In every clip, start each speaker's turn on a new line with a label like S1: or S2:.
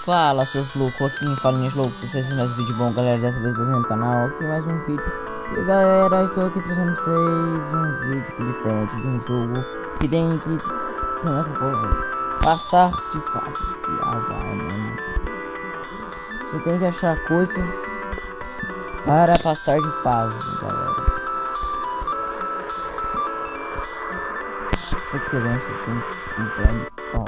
S1: Fala, seus loucos, aqui em Falinhas Loucos, vocês mais um vídeo bom, galera, dessa vez no canal, aqui mais um vídeo. E galera, estou aqui trazendo pra vocês um vídeo aqui diferente de um jogo que tem que passar de fase. Ah, vai, mano. Você tem que achar coisas para passar de fase, galera. Porque você tem que entrar de pau.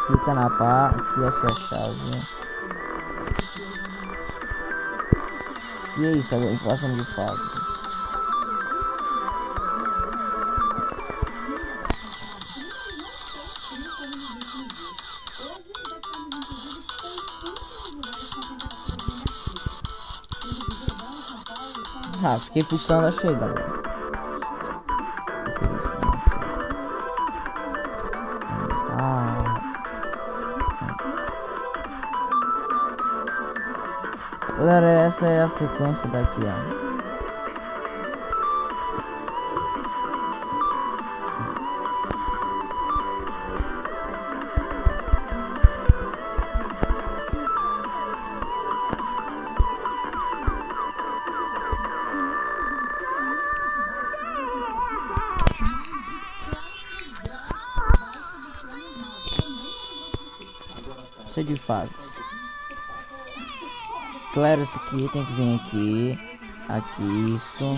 S1: Clica na pá, aqui achei a chave. E é isso, agora passando de fase. Ah, fiquei pulsando, achei, galera. Galera, essa é a sequência daqui, ó. Isso é de fase. Claro, isso aqui tem que vir aqui. Aqui, isso.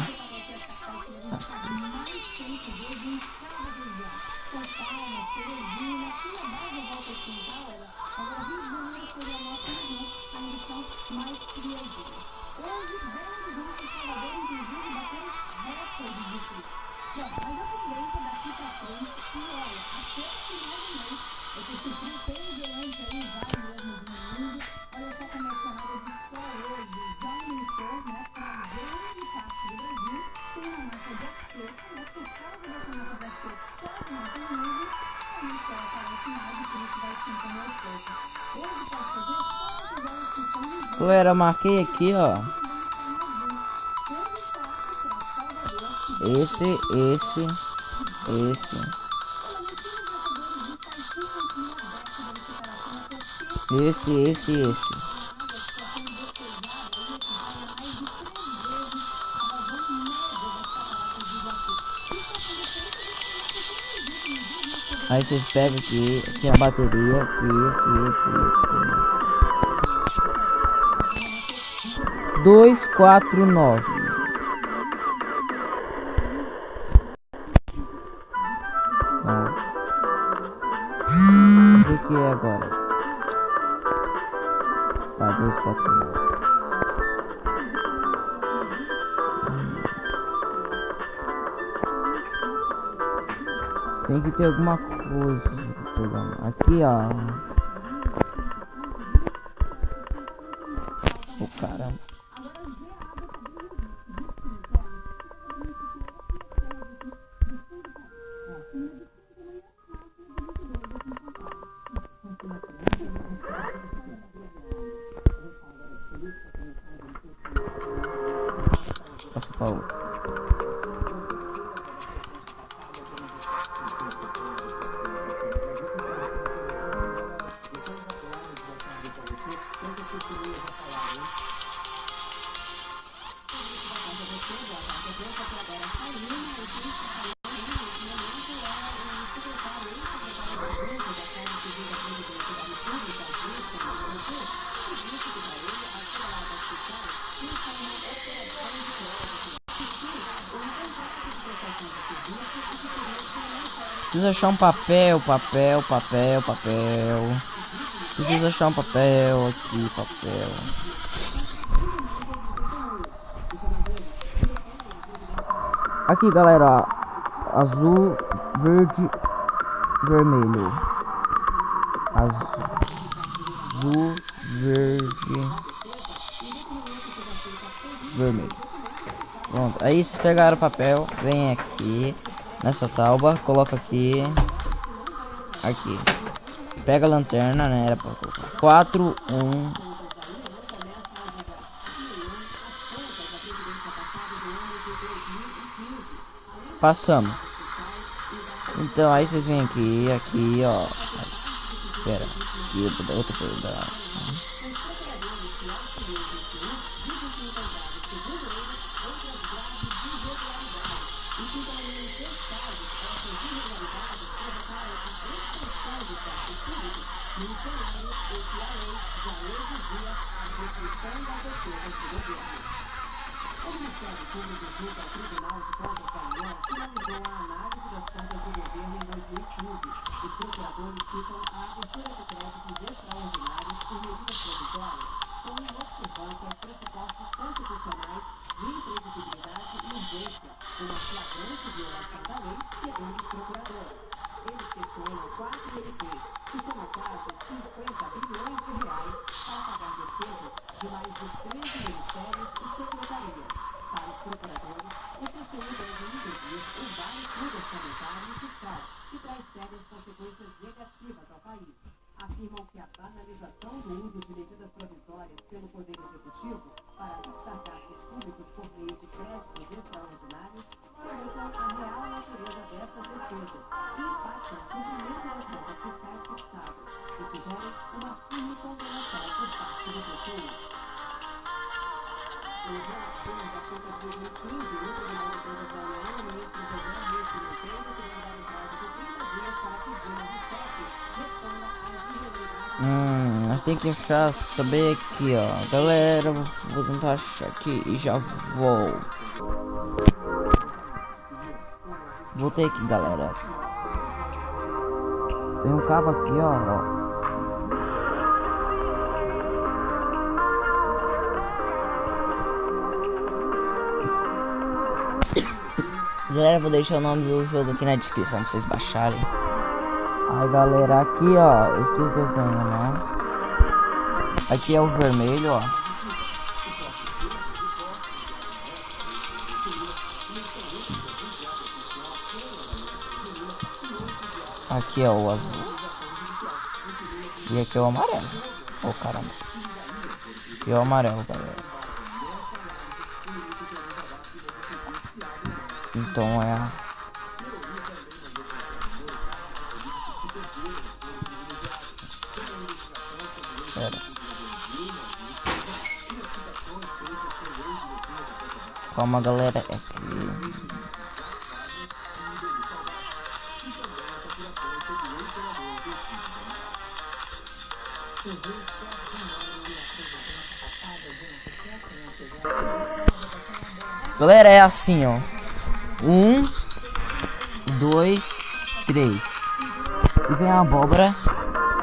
S1: Galera, marquei aqui, ó. Esse. Aí vocês pegam aqui a bateria, aqui. 249. Não. O que é agora? Tá, 249. Tem que ter alguma coisa. Aqui, ó. O caramba. Passa pra outra. Precisa achar um papel. Precisa achar um papel aqui, Aqui, galera, ó. Azul, verde, vermelho. Azul, verde, vermelho. Pronto, aí vocês pegaram o papel, vem aqui. nessa tábua, coloca aqui. Aqui. Pega a lanterna, né? Era pra colocar 4, 1. Passamos. Então aí vocês vêm aqui, ó. Espera. Aqui, outro pedaço.
S2: Afirmam que a banalização do uso de medidas provisórias pelo Poder Executivo para fixar gastos públicos por meio de créditos extraordinários revelam a real natureza dessas despesas e impactam o cumprimento das metas fiscais do Estado e sugerem uma firme condenação por parte do PT. Em relação às contas de 2015, o Tribunal de Contas da União, o ministro José Reis Pinheiro terá dado prazo de 30 dias para pedir ao chefe responda às irregularidades.
S1: Nós tem que achar, saber aqui, ó. Galera, vou tentar achar aqui e já vou. Voltei aqui, galera. Tem um cabo aqui, ó. Galera, vou deixar o nome do jogo aqui na descrição pra vocês baixarem. Aí, galera, aqui, ó, esse desenho, né? Aqui é o vermelho, ó. Aqui é o azul. E aqui é o amarelo. Oh, caramba. Aqui é o amarelo, galera. Então é... Pera. Calma, galera. É aqui. Galera, é assim, ó. 1, 2, 3. E vem a abóbora.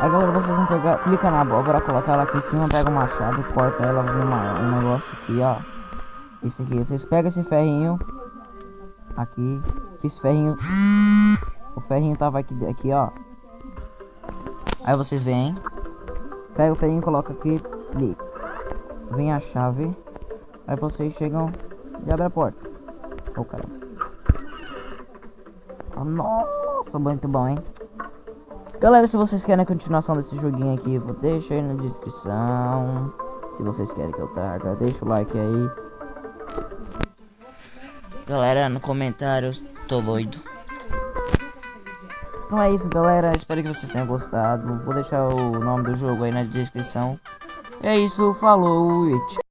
S1: Aí, galera, vocês vão pegar, clica na abóbora, coloca ela aqui em cima, pega o machado, corta ela, vem um negócio aqui, ó. Isso aqui, vocês pegam esse ferrinho aqui, que esse ferrinho, o ferrinho tava aqui, ó. Aí vocês vêm, pega o ferrinho, coloca aqui, clica. Vem a chave. Aí vocês chegam e abrem a porta. Oh, caramba. Oh, nossa, muito bom, hein? Galera, se vocês querem a continuação desse joguinho aqui, vou deixar aí na descrição. Se vocês querem que eu traga, deixa o like aí. Galera, no comentário, tô doido. Então é isso, galera. Espero que vocês tenham gostado. Vou deixar o nome do jogo aí na descrição. É isso, falou, it.